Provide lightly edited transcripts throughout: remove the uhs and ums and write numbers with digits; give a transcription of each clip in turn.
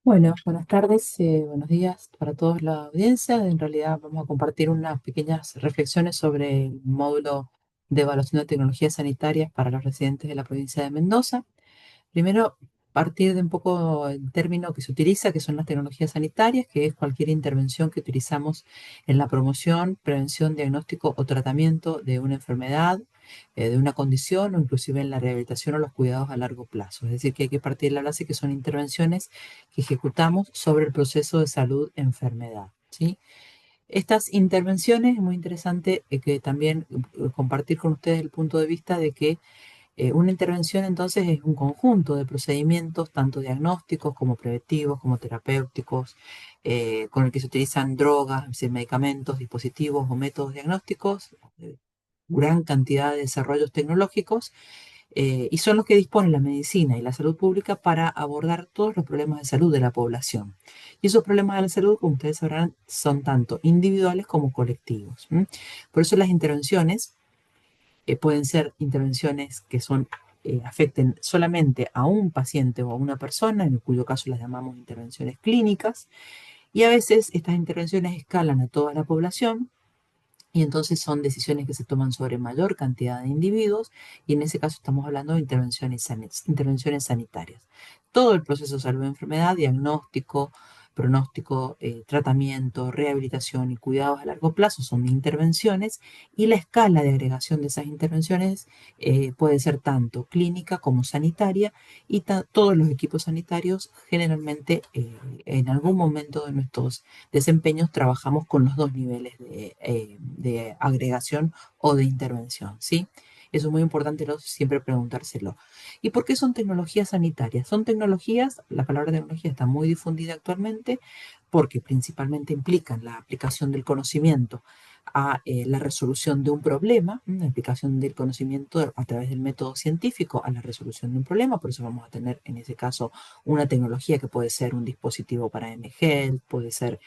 Bueno, buenas tardes, buenos días para toda la audiencia. En realidad vamos a compartir unas pequeñas reflexiones sobre el módulo de evaluación de tecnologías sanitarias para los residentes de la provincia de Mendoza. Primero, partir de un poco el término que se utiliza, que son las tecnologías sanitarias, que es cualquier intervención que utilizamos en la promoción, prevención, diagnóstico o tratamiento de una enfermedad, de una condición o inclusive en la rehabilitación o los cuidados a largo plazo. Es decir, que hay que partir de la base que son intervenciones que ejecutamos sobre el proceso de salud-enfermedad, ¿sí? Estas intervenciones es muy interesante que también compartir con ustedes el punto de vista de que una intervención entonces es un conjunto de procedimientos, tanto diagnósticos como preventivos, como terapéuticos, con el que se utilizan drogas, es decir, medicamentos, dispositivos o métodos diagnósticos, gran cantidad de desarrollos tecnológicos, y son los que dispone la medicina y la salud pública para abordar todos los problemas de salud de la población. Y esos problemas de la salud, como ustedes sabrán, son tanto individuales como colectivos. Por eso las intervenciones pueden ser intervenciones que afecten solamente a un paciente o a una persona, en cuyo caso las llamamos intervenciones clínicas, y a veces estas intervenciones escalan a toda la población y entonces son decisiones que se toman sobre mayor cantidad de individuos y en ese caso estamos hablando de intervenciones sanitarias. Todo el proceso de salud y enfermedad, diagnóstico, pronóstico, tratamiento, rehabilitación y cuidados a largo plazo son intervenciones y la escala de agregación de esas intervenciones puede ser tanto clínica como sanitaria y todos los equipos sanitarios generalmente en algún momento de nuestros desempeños trabajamos con los dos niveles de agregación o de intervención, ¿sí? Eso es muy importante siempre preguntárselo. ¿Y por qué son tecnologías sanitarias? Son tecnologías, la palabra tecnología está muy difundida actualmente porque principalmente implican la aplicación del conocimiento a la resolución de un problema, la aplicación del conocimiento a través del método científico a la resolución de un problema. Por eso vamos a tener en ese caso una tecnología que puede ser un dispositivo para mHealth, puede ser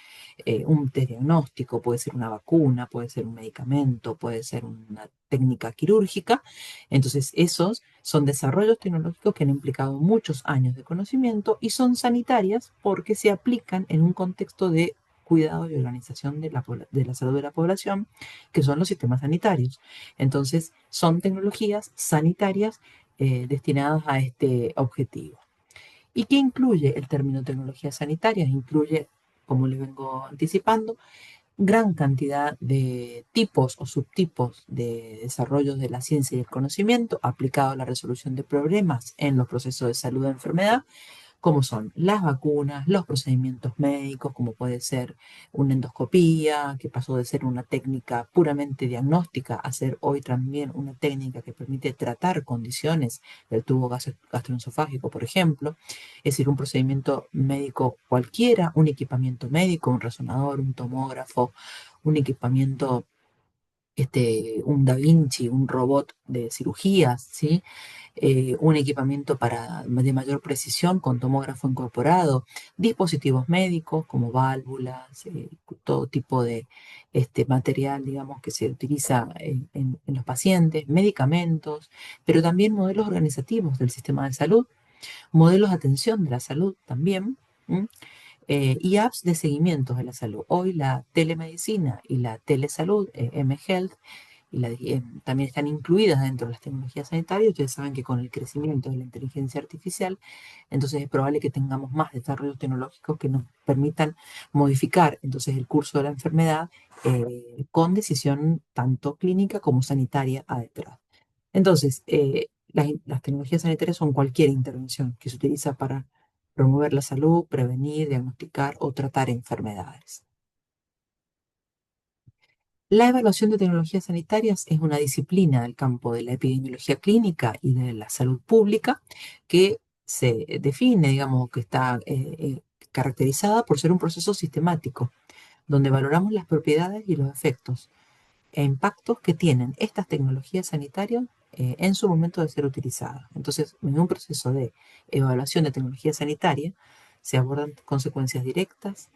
un test diagnóstico, puede ser una vacuna, puede ser un medicamento, puede ser una técnica quirúrgica. Entonces, esos son desarrollos tecnológicos que han implicado muchos años de conocimiento y son sanitarias porque se aplican en un contexto de cuidado y organización de la salud de la población, que son los sistemas sanitarios. Entonces, son tecnologías sanitarias destinadas a este objetivo. ¿Y qué incluye el término tecnologías sanitarias? Incluye, como les vengo anticipando, gran cantidad de tipos o subtipos de desarrollos de la ciencia y el conocimiento aplicado a la resolución de problemas en los procesos de salud de enfermedad, como son las vacunas, los procedimientos médicos, como puede ser una endoscopía, que pasó de ser una técnica puramente diagnóstica a ser hoy también una técnica que permite tratar condiciones del tubo gastroesofágico, por ejemplo. Es decir, un procedimiento médico cualquiera, un equipamiento médico, un resonador, un tomógrafo, un equipamiento un Da Vinci, un robot de cirugías, ¿sí? Un equipamiento de mayor precisión con tomógrafo incorporado, dispositivos médicos como válvulas, todo tipo de material, digamos, que se utiliza en los pacientes, medicamentos, pero también modelos organizativos del sistema de salud, modelos de atención de la salud también. ¿M? Y apps de seguimiento de la salud. Hoy la telemedicina y la telesalud, mHealth, también están incluidas dentro de las tecnologías sanitarias. Ustedes saben que con el crecimiento de la inteligencia artificial, entonces es probable que tengamos más desarrollos tecnológicos que nos permitan modificar entonces el curso de la enfermedad con decisión tanto clínica como sanitaria adecuada. Entonces, las tecnologías sanitarias son cualquier intervención que se utiliza para promover la salud, prevenir, diagnosticar o tratar enfermedades. La evaluación de tecnologías sanitarias es una disciplina del campo de la epidemiología clínica y de la salud pública que se define, digamos, que está caracterizada por ser un proceso sistemático, donde valoramos las propiedades y los efectos e impactos que tienen estas tecnologías sanitarias en su momento de ser utilizadas. Entonces, en un proceso de evaluación de tecnología sanitaria, se abordan consecuencias directas,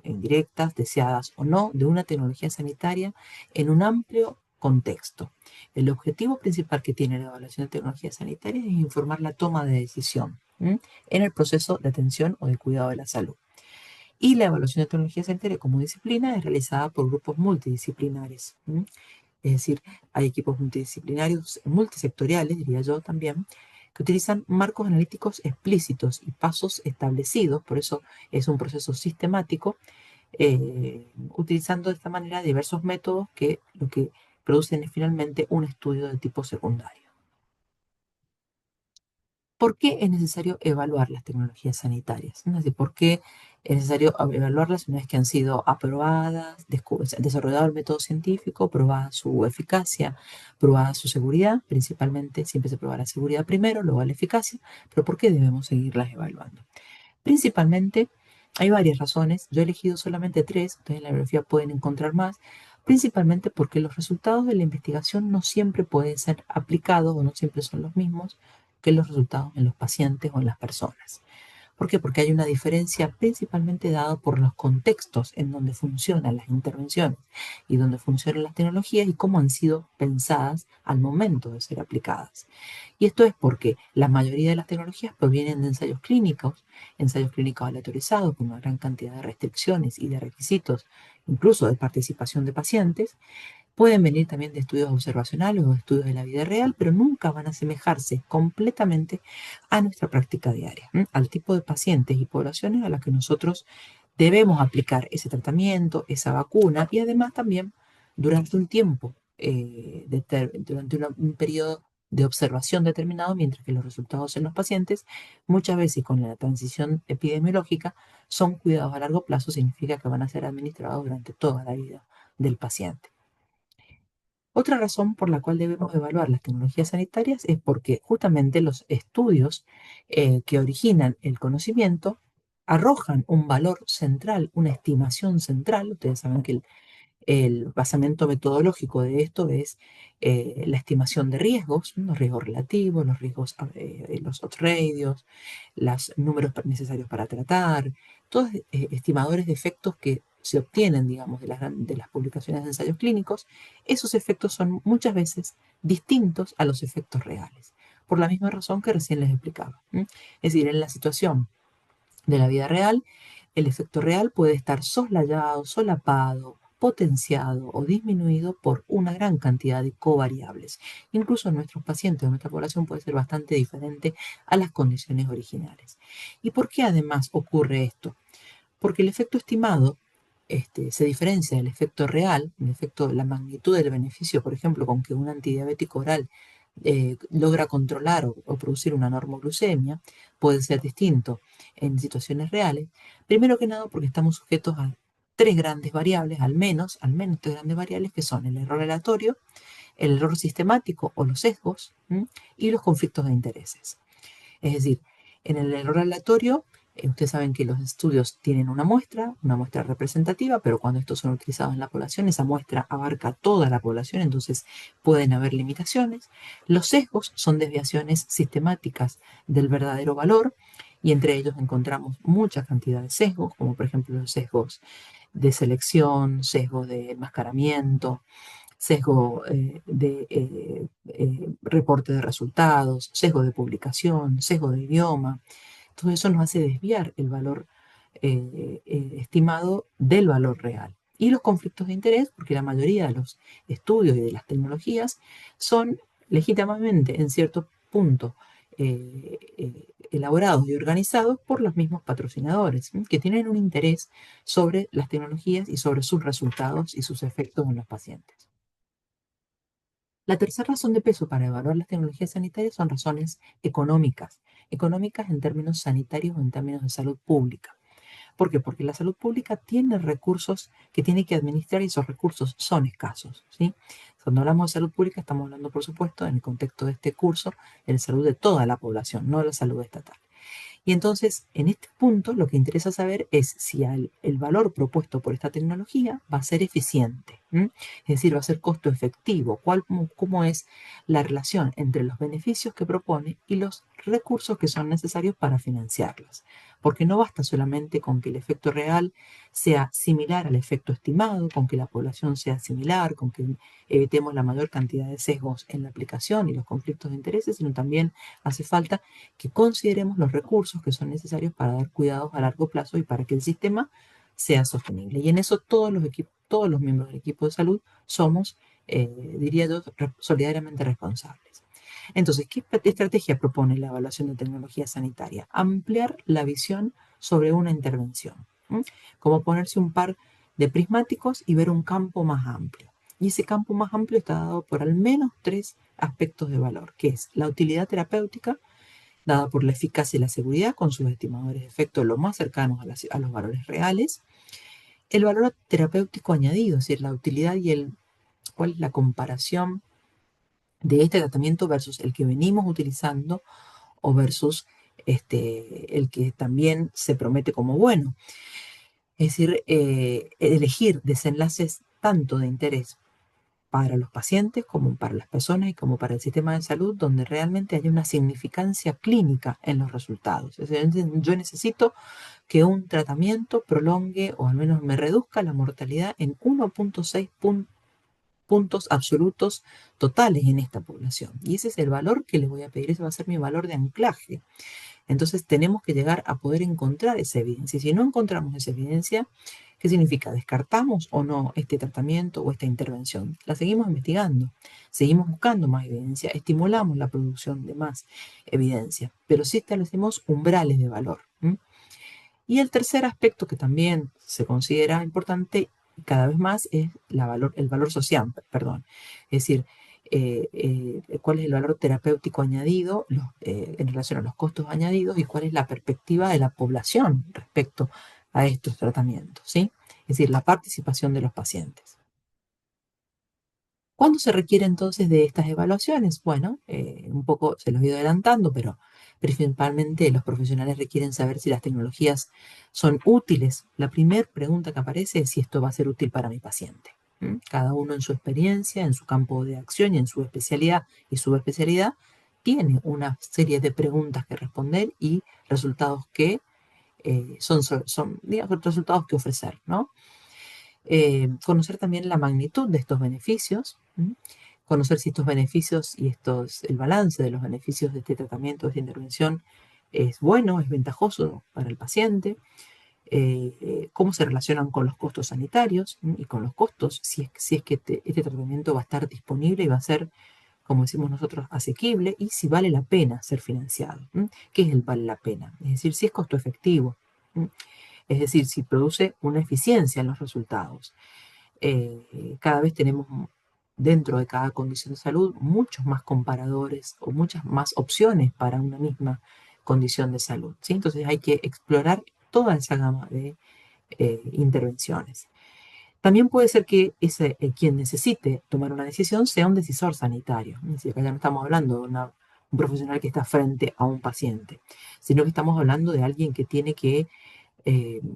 indirectas, deseadas o no, de una tecnología sanitaria en un amplio contexto. El objetivo principal que tiene la evaluación de tecnologías sanitarias es informar la toma de decisión. en el proceso de atención o de cuidado de la salud. Y la evaluación de tecnología sanitaria como disciplina es realizada por grupos multidisciplinares. Es decir, hay equipos multidisciplinarios, multisectoriales, diría yo también, que utilizan marcos analíticos explícitos y pasos establecidos, por eso es un proceso sistemático, utilizando de esta manera diversos métodos que lo que producen es finalmente un estudio de tipo secundario. ¿Por qué es necesario evaluar las tecnologías sanitarias? Es decir, ¿por qué es necesario evaluarlas una vez que han sido aprobadas, desarrollado el método científico, probada su eficacia, probada su seguridad? Principalmente siempre se prueba la seguridad primero, luego la eficacia, pero ¿por qué debemos seguirlas evaluando? Principalmente, hay varias razones. Yo he elegido solamente tres, ustedes en la bibliografía pueden encontrar más. Principalmente porque los resultados de la investigación no siempre pueden ser aplicados o no siempre son los mismos que los resultados en los pacientes o en las personas. ¿Por qué? Porque hay una diferencia principalmente dada por los contextos en donde funcionan las intervenciones y donde funcionan las tecnologías y cómo han sido pensadas al momento de ser aplicadas. Y esto es porque la mayoría de las tecnologías provienen de ensayos clínicos aleatorizados con una gran cantidad de restricciones y de requisitos, incluso de participación de pacientes. Pueden venir también de estudios observacionales o estudios de la vida real, pero nunca van a asemejarse completamente a nuestra práctica diaria, al tipo de pacientes y poblaciones a las que nosotros debemos aplicar ese tratamiento, esa vacuna y además también durante un tiempo, durante un periodo de observación determinado, mientras que los resultados en los pacientes, muchas veces con la transición epidemiológica, son cuidados a largo plazo, significa que van a ser administrados durante toda la vida del paciente. Otra razón por la cual debemos evaluar las tecnologías sanitarias es porque justamente los estudios que originan el conocimiento arrojan un valor central, una estimación central. Ustedes saben que el basamento metodológico de esto es la estimación de riesgos, los riesgos relativos, los riesgos, los odds ratios, los números necesarios para tratar, todos estimadores de efectos que se obtienen, digamos, de las publicaciones de ensayos clínicos. Esos efectos son muchas veces distintos a los efectos reales, por la misma razón que recién les explicaba. Es decir, en la situación de la vida real, el efecto real puede estar soslayado, solapado, potenciado o disminuido por una gran cantidad de covariables. Incluso en nuestros pacientes o nuestra población puede ser bastante diferente a las condiciones originales. ¿Y por qué además ocurre esto? Porque el efecto estimado se diferencia del efecto real, la magnitud del beneficio, por ejemplo, con que un antidiabético oral logra controlar o producir una normoglucemia, puede ser distinto en situaciones reales. Primero que nada, porque estamos sujetos a tres grandes variables, al menos tres grandes variables, que son el error aleatorio, el error sistemático o los sesgos, y los conflictos de intereses. Es decir, en el error aleatorio, ustedes saben que los estudios tienen una muestra representativa, pero cuando estos son utilizados en la población, esa muestra abarca toda la población, entonces pueden haber limitaciones. Los sesgos son desviaciones sistemáticas del verdadero valor, y entre ellos encontramos mucha cantidad de sesgos, como por ejemplo los sesgos de selección, sesgos de enmascaramiento, sesgo de reporte de resultados, sesgo de publicación, sesgo de idioma. Todo eso nos hace desviar el valor estimado del valor real. Y los conflictos de interés, porque la mayoría de los estudios y de las tecnologías son legítimamente, en cierto punto, elaborados y organizados por los mismos patrocinadores, que tienen un interés sobre las tecnologías y sobre sus resultados y sus efectos en los pacientes. La tercera razón de peso para evaluar las tecnologías sanitarias son razones económicas, económicas en términos sanitarios o en términos de salud pública. ¿Por qué? Porque la salud pública tiene recursos que tiene que administrar y esos recursos son escasos, ¿sí? Cuando hablamos de salud pública estamos hablando, por supuesto, en el contexto de este curso, de la salud de toda la población, no de la salud estatal. Y entonces, en este punto, lo que interesa saber es si el valor propuesto por esta tecnología va a ser eficiente, es decir, va a ser costo efectivo, cómo es la relación entre los beneficios que propone y los recursos que son necesarios para financiarlas. porque no basta solamente con que el efecto real sea similar al efecto estimado, con que la población sea similar, con que evitemos la mayor cantidad de sesgos en la aplicación y los conflictos de intereses, sino también hace falta que consideremos los recursos que son necesarios para dar cuidados a largo plazo y para que el sistema sea sostenible. Y en eso todos los miembros del equipo de salud somos, diría yo, solidariamente responsables. Entonces, ¿qué estrategia propone la evaluación de tecnología sanitaria? Ampliar la visión sobre una intervención, ¿m? Como ponerse un par de prismáticos y ver un campo más amplio. Y ese campo más amplio está dado por al menos tres aspectos de valor, que es la utilidad terapéutica, dada por la eficacia y la seguridad, con sus estimadores de efecto lo más cercanos a los valores reales, el valor terapéutico añadido, es decir, la utilidad y cuál es la comparación de este tratamiento versus el que venimos utilizando o versus el que también se promete como bueno. Es decir, elegir desenlaces tanto de interés para los pacientes como para las personas y como para el sistema de salud, donde realmente haya una significancia clínica en los resultados. Es decir, yo necesito que un tratamiento prolongue o al menos me reduzca la mortalidad en 1,6 puntos absolutos totales en esta población. Y ese es el valor que les voy a pedir, ese va a ser mi valor de anclaje. Entonces tenemos que llegar a poder encontrar esa evidencia. Y si no encontramos esa evidencia, ¿qué significa? ¿Descartamos o no este tratamiento o esta intervención? La seguimos investigando, seguimos buscando más evidencia, estimulamos la producción de más evidencia, pero sí establecemos umbrales de valor. ¿M? Y el tercer aspecto que también se considera importante cada vez más es el valor social, perdón. Es decir, cuál es el valor terapéutico añadido en relación a los costos añadidos y cuál es la perspectiva de la población respecto a estos tratamientos, ¿sí? Es decir, la participación de los pacientes. ¿Cuándo se requiere entonces de estas evaluaciones? Bueno, un poco se los he ido adelantando, pero principalmente los profesionales requieren saber si las tecnologías son útiles. La primera pregunta que aparece es si esto va a ser útil para mi paciente. ¿M? Cada uno en su experiencia, en su campo de acción y en su especialidad y subespecialidad tiene una serie de preguntas que responder y resultados que digamos, resultados que ofrecer, ¿no? Conocer también la magnitud de estos beneficios, ¿m? Conocer si estos beneficios y el balance de los beneficios de este tratamiento, de esta intervención, es bueno, es ventajoso para el paciente, cómo se relacionan con los costos sanitarios, ¿m? Y con los costos, si es que este tratamiento va a estar disponible y va a ser, como decimos nosotros, asequible y si vale la pena ser financiado. ¿M? ¿Qué es el vale la pena? Es decir, si es costo efectivo, ¿m? Es decir, si produce una eficiencia en los resultados. Cada vez tenemos dentro de cada condición de salud muchos más comparadores o muchas más opciones para una misma condición de salud, ¿sí? Entonces hay que explorar toda esa gama de intervenciones. También puede ser que quien necesite tomar una decisión sea un decisor sanitario. Es decir, acá ya no estamos hablando de un profesional que está frente a un paciente, sino que estamos hablando de alguien que tiene que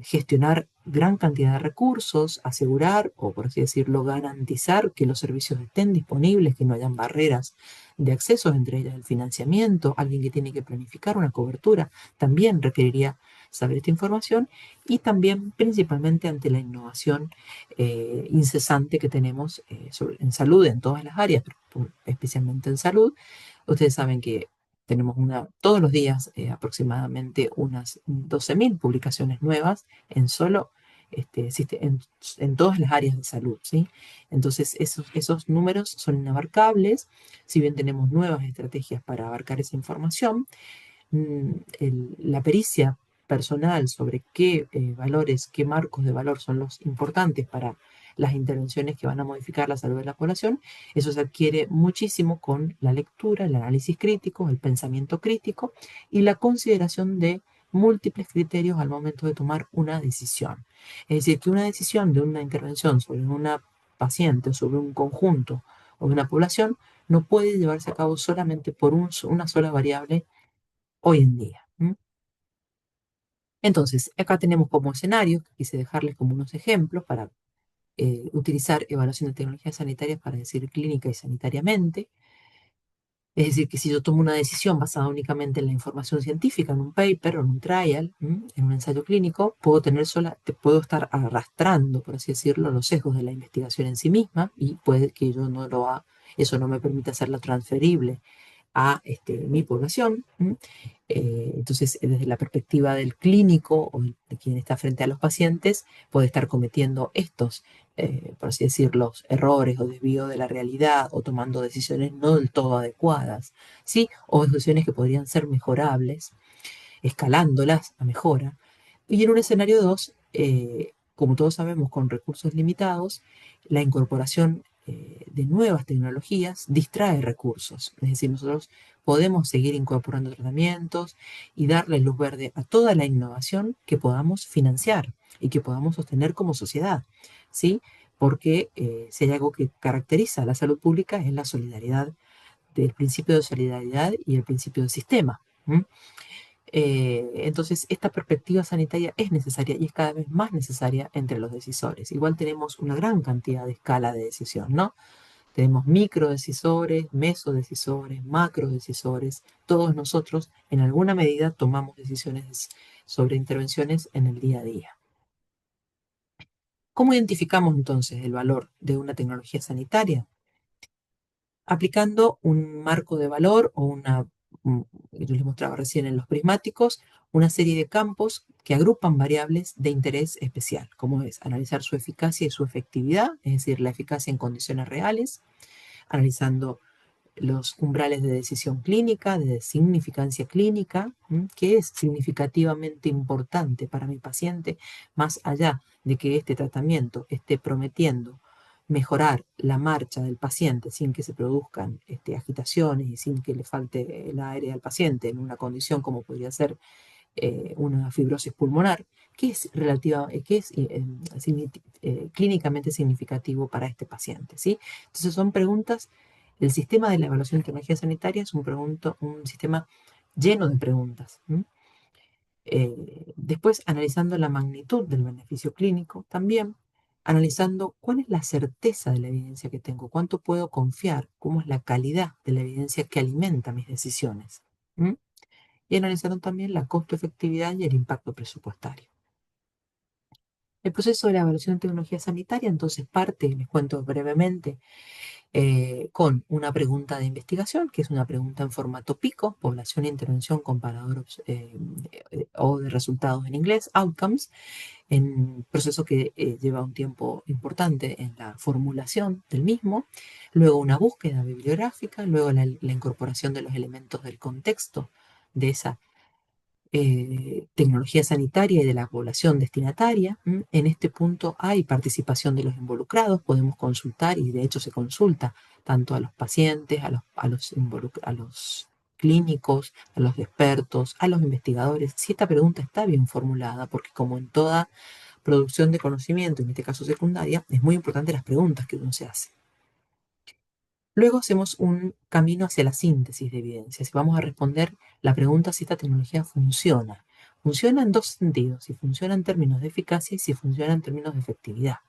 gestionar gran cantidad de recursos, asegurar o, por así decirlo, garantizar que los servicios estén disponibles, que no hayan barreras de acceso, entre ellas el financiamiento, alguien que tiene que planificar una cobertura, también requeriría saber esta información y también principalmente ante la innovación incesante que tenemos en salud en todas las áreas, pero especialmente en salud. Ustedes saben que tenemos todos los días aproximadamente unas 12.000 publicaciones nuevas en solo en todas las áreas de salud, ¿sí? Entonces, esos números son inabarcables. Si bien tenemos nuevas estrategias para abarcar esa información, la pericia personal sobre qué valores, qué marcos de valor son los importantes para las intervenciones que van a modificar la salud de la población, eso se adquiere muchísimo con la lectura, el análisis crítico, el pensamiento crítico y la consideración de múltiples criterios al momento de tomar una decisión. Es decir, que una decisión de una intervención sobre una paciente, sobre un conjunto o de una población, no puede llevarse a cabo solamente por una sola variable hoy en día. Entonces, acá tenemos como escenarios, que quise dejarles como unos ejemplos para utilizar evaluación de tecnologías sanitarias para decir clínica y sanitariamente. Es decir, que si yo tomo una decisión basada únicamente en la información científica, en un paper o en un trial, en un ensayo clínico, puedo estar arrastrando, por así decirlo, los sesgos de la investigación en sí misma y puede que yo no lo haga, eso no me permita hacerla transferible a mi población. Entonces, desde la perspectiva del clínico o de quien está frente a los pacientes, puede estar cometiendo estos, por así decirlo, errores o desvío de la realidad o tomando decisiones no del todo adecuadas, ¿sí? O decisiones que podrían ser mejorables, escalándolas a mejora. Y en un escenario 2, como todos sabemos, con recursos limitados, la incorporación de nuevas tecnologías distrae recursos. Es decir, nosotros podemos seguir incorporando tratamientos y darle luz verde a toda la innovación que podamos financiar y que podamos sostener como sociedad, ¿sí? Porque si hay algo que caracteriza a la salud pública es la solidaridad, del principio de solidaridad y el principio del sistema. ¿M? Entonces, esta perspectiva sanitaria es necesaria y es cada vez más necesaria entre los decisores. Igual tenemos una gran cantidad de escala de decisión, ¿no? Tenemos microdecisores, mesodecisores, macrodecisores. Todos nosotros, en alguna medida, tomamos decisiones sobre intervenciones en el día a día. ¿Cómo identificamos entonces el valor de una tecnología sanitaria? Aplicando un marco de valor o yo les mostraba recién en los prismáticos, una serie de campos que agrupan variables de interés especial, como es analizar su eficacia y su efectividad, es decir, la eficacia en condiciones reales, analizando los umbrales de decisión clínica, de significancia clínica, que es significativamente importante para mi paciente, más allá de que este tratamiento esté prometiendo mejorar la marcha del paciente sin que se produzcan agitaciones y sin que le falte el aire al paciente en una condición como podría ser una fibrosis pulmonar, que es clínicamente significativo para este paciente, ¿sí? Entonces son preguntas. El sistema de la evaluación de tecnología sanitaria es un sistema lleno de preguntas. Después, analizando la magnitud del beneficio clínico, también analizando cuál es la certeza de la evidencia que tengo, cuánto puedo confiar, cómo es la calidad de la evidencia que alimenta mis decisiones. ¿M? Y analizando también la costo-efectividad y el impacto presupuestario. El proceso de la evaluación de tecnología sanitaria entonces parte, les cuento brevemente, con una pregunta de investigación, que es una pregunta en formato PICO, población, intervención, comparador o de resultados en inglés, outcomes, en un proceso que lleva un tiempo importante en la formulación del mismo, luego una búsqueda bibliográfica, luego la incorporación de los elementos del contexto de esa tecnología sanitaria y de la población destinataria. En este punto hay participación de los involucrados, podemos consultar y de hecho se consulta tanto a los pacientes, a los clínicos, a los expertos, a los investigadores, si esta pregunta está bien formulada, porque como en toda producción de conocimiento, en este caso secundaria, es muy importante las preguntas que uno se hace. Luego hacemos un camino hacia la síntesis de evidencias y vamos a responder la pregunta si esta tecnología funciona. Funciona en dos sentidos, si funciona en términos de eficacia y si funciona en términos de efectividad.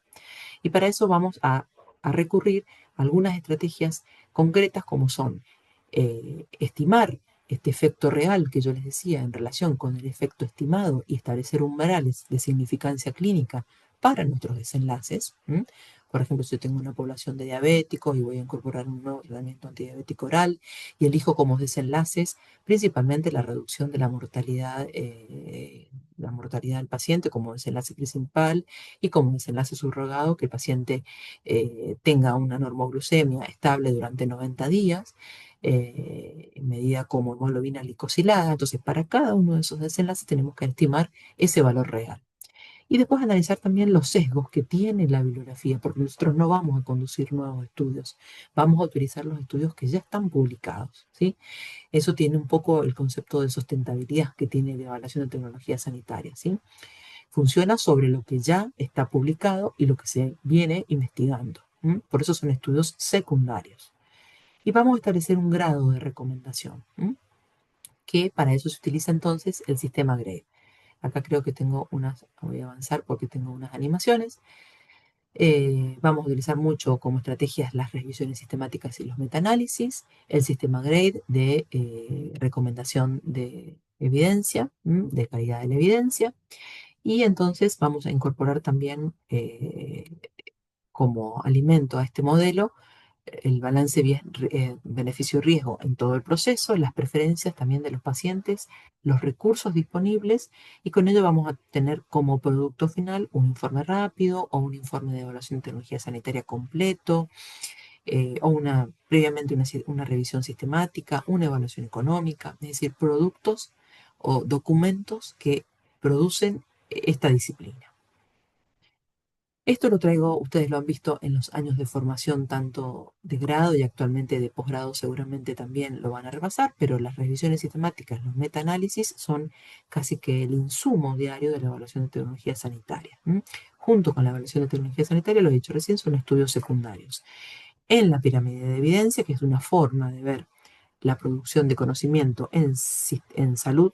Y para eso vamos a recurrir a algunas estrategias concretas como son estimar este efecto real que yo les decía en relación con el efecto estimado y establecer umbrales de significancia clínica para nuestros desenlaces. Por ejemplo, si yo tengo una población de diabéticos y voy a incorporar un nuevo tratamiento antidiabético oral y elijo como desenlaces principalmente la reducción de la mortalidad del paciente como desenlace principal y como desenlace subrogado que el paciente tenga una normoglucemia estable durante 90 días, medida como hemoglobina glicosilada. Entonces, para cada uno de esos desenlaces tenemos que estimar ese valor real. Y después analizar también los sesgos que tiene la bibliografía, porque nosotros no vamos a conducir nuevos estudios, vamos a utilizar los estudios que ya están publicados, ¿sí? Eso tiene un poco el concepto de sustentabilidad que tiene la evaluación de tecnología sanitaria, ¿sí? Funciona sobre lo que ya está publicado y lo que se viene investigando. Por eso son estudios secundarios. Y vamos a establecer un grado de recomendación, que para eso se utiliza entonces el sistema GRADE. Acá creo que tengo voy a avanzar porque tengo unas animaciones. Vamos a utilizar mucho como estrategias las revisiones sistemáticas y los metaanálisis, el sistema GRADE de recomendación de evidencia, de calidad de la evidencia, y entonces vamos a incorporar también como alimento a este modelo el balance beneficio-riesgo en todo el proceso, las preferencias también de los pacientes, los recursos disponibles, y con ello vamos a tener como producto final un informe rápido o un informe de evaluación de tecnología sanitaria completo, o previamente una revisión sistemática, una evaluación económica, es decir, productos o documentos que producen esta disciplina. Esto lo traigo, ustedes lo han visto en los años de formación tanto de grado y actualmente de posgrado seguramente también lo van a repasar, pero las revisiones sistemáticas, los metaanálisis son casi que el insumo diario de la evaluación de tecnología sanitaria. Junto con la evaluación de tecnología sanitaria, lo he dicho recién, son estudios secundarios. En la pirámide de evidencia, que es una forma de ver la producción de conocimiento en salud.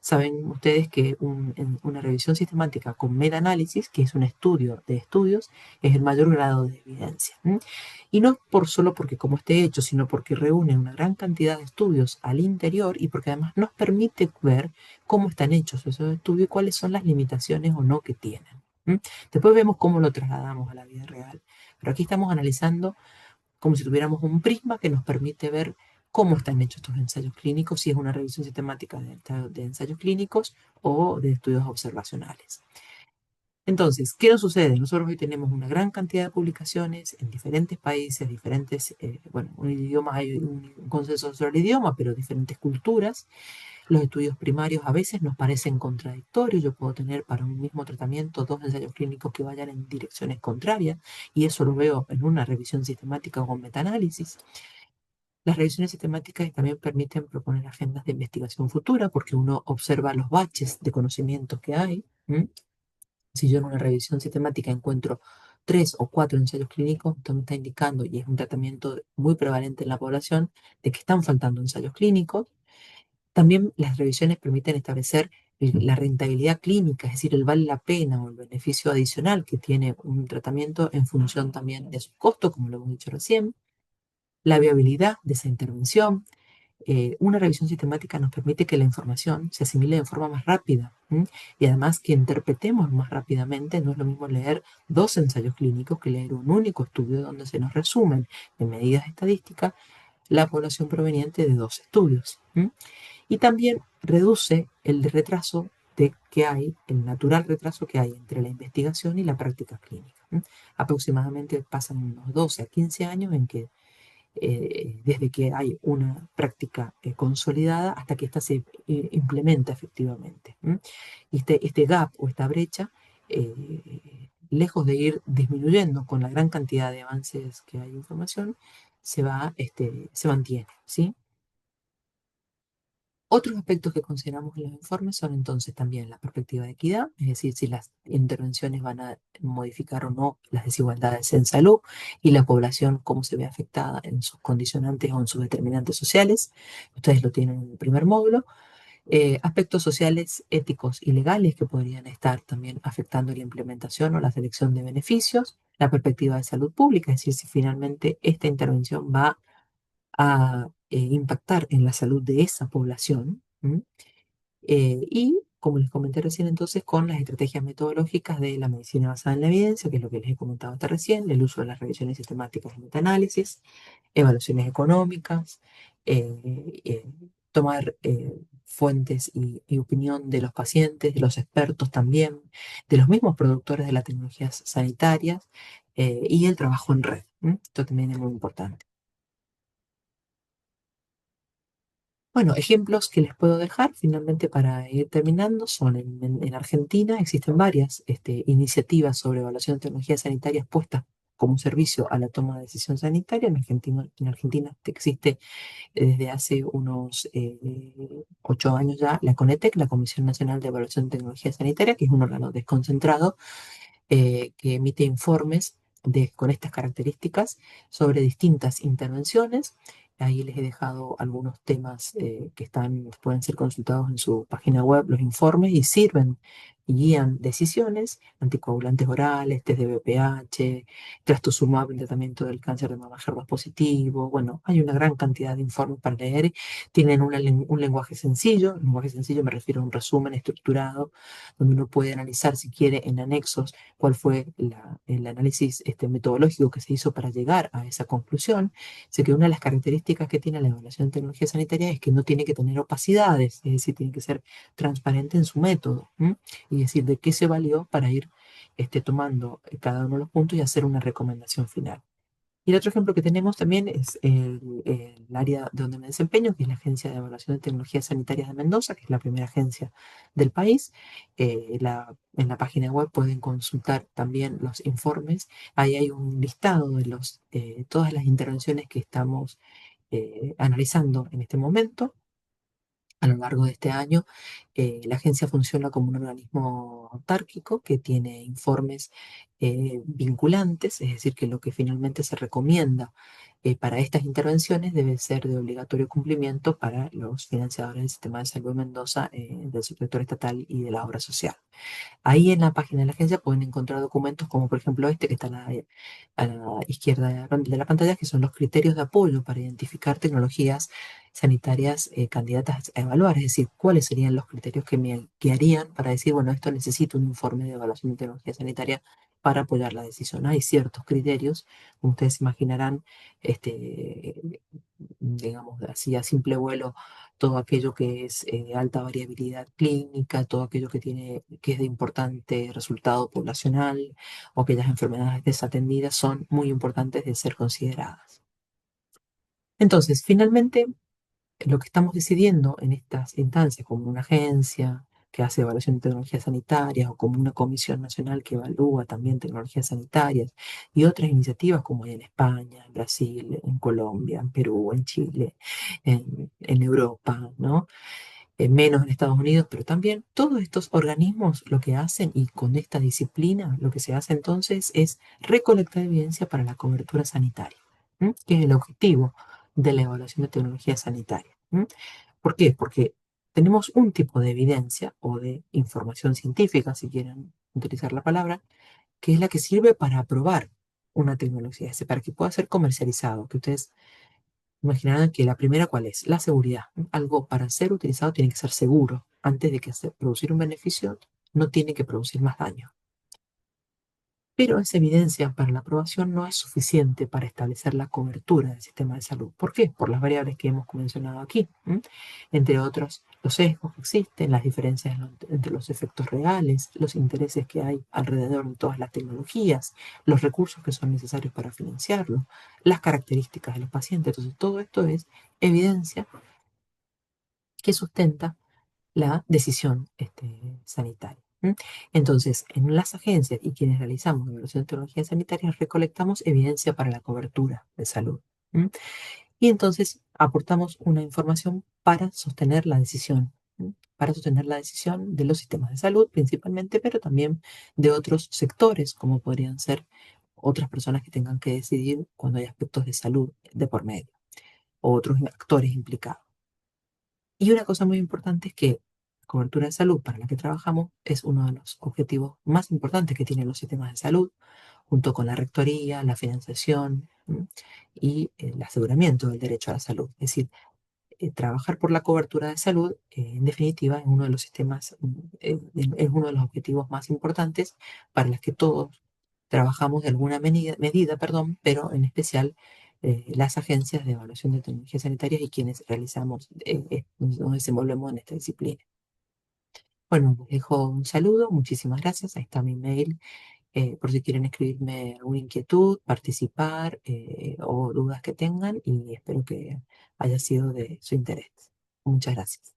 Saben ustedes que una revisión sistemática con metaanálisis, que es un estudio de estudios, es el mayor grado de evidencia. Y no solo porque como esté hecho, sino porque reúne una gran cantidad de estudios al interior y porque además nos permite ver cómo están hechos esos estudios y cuáles son las limitaciones o no que tienen. Después vemos cómo lo trasladamos a la vida real. Pero aquí estamos analizando como si tuviéramos un prisma que nos permite ver cómo están hechos estos ensayos clínicos, si es una revisión sistemática de ensayos clínicos o de estudios observacionales. Entonces, ¿qué nos sucede? Nosotros hoy tenemos una gran cantidad de publicaciones en diferentes países, bueno, un idioma, hay un consenso sobre el idioma, pero diferentes culturas. Los estudios primarios a veces nos parecen contradictorios. Yo puedo tener para un mismo tratamiento dos ensayos clínicos que vayan en direcciones contrarias, y eso lo veo en una revisión sistemática o con metaanálisis. Las revisiones sistemáticas también permiten proponer agendas de investigación futura porque uno observa los baches de conocimientos que hay. Si yo en una revisión sistemática encuentro 3 o 4 ensayos clínicos, entonces me está indicando, y es un tratamiento muy prevalente en la población, de que están faltando ensayos clínicos. También las revisiones permiten establecer la rentabilidad clínica, es decir, el vale la pena o el beneficio adicional que tiene un tratamiento en función también de sus costos, como lo hemos dicho recién, la viabilidad de esa intervención. Una revisión sistemática nos permite que la información se asimile de forma más rápida, y además que interpretemos más rápidamente. No es lo mismo leer 2 ensayos clínicos que leer un único estudio donde se nos resumen en medidas estadísticas la población proveniente de 2 estudios. Y también reduce el retraso el natural retraso que hay entre la investigación y la práctica clínica. Aproximadamente pasan unos 12 a 15 años en que desde que hay una práctica consolidada hasta que ésta se implementa efectivamente. Y este gap o esta brecha, lejos de ir disminuyendo con la gran cantidad de avances que hay en información, se mantiene, ¿sí? Otros aspectos que consideramos en los informes son entonces también la perspectiva de equidad, es decir, si las intervenciones van a modificar o no las desigualdades en salud y la población cómo se ve afectada en sus condicionantes o en sus determinantes sociales. Ustedes lo tienen en el primer módulo. Aspectos sociales, éticos y legales que podrían estar también afectando la implementación o la selección de beneficios. La perspectiva de salud pública, es decir, si finalmente esta intervención va a impactar en la salud de esa población. Y como les comenté recién, entonces, con las estrategias metodológicas de la medicina basada en la evidencia, que es lo que les he comentado hasta recién, el uso de las revisiones sistemáticas y metaanálisis, evaluaciones económicas, tomar fuentes y opinión de los pacientes, de los expertos también, de los mismos productores de las tecnologías sanitarias, y el trabajo en red. Esto también es muy importante. Bueno, ejemplos que les puedo dejar finalmente para ir terminando son en Argentina existen varias iniciativas sobre evaluación de tecnologías sanitarias puestas como servicio a la toma de decisión sanitaria. En Argentina existe desde hace unos 8 años ya la CONETEC, la Comisión Nacional de Evaluación de Tecnología Sanitaria, que es un órgano desconcentrado que emite informes con estas características sobre distintas intervenciones. Ahí les he dejado algunos temas que pueden ser consultados en su página web, los informes, y sirven guían decisiones, anticoagulantes orales, test de BPH, trastuzumab en tratamiento del cáncer de mama HER2 positivo. Bueno, hay una gran cantidad de informes para leer. Tienen un lenguaje sencillo me refiero a un resumen estructurado, donde uno puede analizar, si quiere, en anexos, cuál fue el análisis metodológico que se hizo para llegar a esa conclusión. Sé que una de las características que tiene la evaluación de tecnología sanitaria es que no tiene que tener opacidades, es decir, tiene que ser transparente en su método, ¿m? Y decir de qué se valió para ir tomando cada uno de los puntos y hacer una recomendación final. Y el otro ejemplo que tenemos también es el área donde me desempeño, que es la Agencia de Evaluación de Tecnologías Sanitarias de Mendoza, que es la primera agencia del país. En la página web pueden consultar también los informes. Ahí hay un listado de todas las intervenciones que estamos analizando en este momento. A lo largo de este año, la agencia funciona como un organismo autárquico que tiene informes vinculantes, es decir, que lo que finalmente se recomienda para estas intervenciones debe ser de obligatorio cumplimiento para los financiadores del sistema de salud de Mendoza, del subsector estatal y de la obra social. Ahí en la página de la agencia pueden encontrar documentos como por ejemplo este que está a la izquierda de la pantalla, que son los criterios de apoyo para identificar tecnologías sanitarias candidatas a evaluar, es decir, cuáles serían los criterios que me guiarían para decir, bueno, esto necesita un informe de evaluación de tecnología sanitaria para apoyar la decisión. Hay ciertos criterios, como ustedes imaginarán, digamos así a simple vuelo, todo aquello que es de alta variabilidad clínica, todo aquello que es de importante resultado poblacional o aquellas enfermedades desatendidas son muy importantes de ser consideradas. Entonces, finalmente, lo que estamos decidiendo en estas instancias, como una agencia que hace evaluación de tecnologías sanitarias o como una comisión nacional que evalúa también tecnologías sanitarias y otras iniciativas como hay en España, en Brasil, en Colombia, en Perú, en Chile, en Europa, ¿no? Menos en Estados Unidos, pero también todos estos organismos lo que hacen y con esta disciplina lo que se hace entonces es recolectar evidencia para la cobertura sanitaria, ¿m? Que es el objetivo de la evaluación de tecnología sanitaria. ¿M? ¿Por qué? Porque tenemos un tipo de evidencia o de información científica, si quieren utilizar la palabra, que es la que sirve para aprobar una tecnología, es decir, para que pueda ser comercializado, que ustedes imaginarán que la primera, ¿cuál es? La seguridad. Algo para ser utilizado tiene que ser seguro. Antes de que producir un beneficio, no tiene que producir más daño. Pero esa evidencia para la aprobación no es suficiente para establecer la cobertura del sistema de salud. ¿Por qué? Por las variables que hemos mencionado aquí. ¿M? Entre otros, los sesgos que existen, las diferencias entre los efectos reales, los intereses que hay alrededor de todas las tecnologías, los recursos que son necesarios para financiarlo, las características de los pacientes. Entonces, todo esto es evidencia que sustenta la decisión sanitaria. ¿M? Entonces, en las agencias y quienes realizamos evaluación de tecnologías sanitarias, recolectamos evidencia para la cobertura de salud. ¿M? Y entonces aportamos una información para sostener la decisión, ¿m? Para sostener la decisión de los sistemas de salud principalmente, pero también de otros sectores, como podrían ser otras personas que tengan que decidir cuando hay aspectos de salud de por medio, o otros actores implicados. Y una cosa muy importante es que la cobertura de salud para la que trabajamos es uno de los objetivos más importantes que tienen los sistemas de salud, junto con la rectoría, la financiación, ¿m? Y el aseguramiento del derecho a la salud. Es decir, trabajar por la cobertura de salud, en definitiva, es uno de los es uno de los objetivos más importantes para los que todos trabajamos de alguna medida, perdón, pero en especial las agencias de evaluación de tecnologías sanitarias y quienes realizamos, nos desenvolvemos en esta disciplina. Bueno, les dejo un saludo, muchísimas gracias. Ahí está mi mail, por si quieren escribirme alguna inquietud, participar o dudas que tengan y espero que haya sido de su interés. Muchas gracias.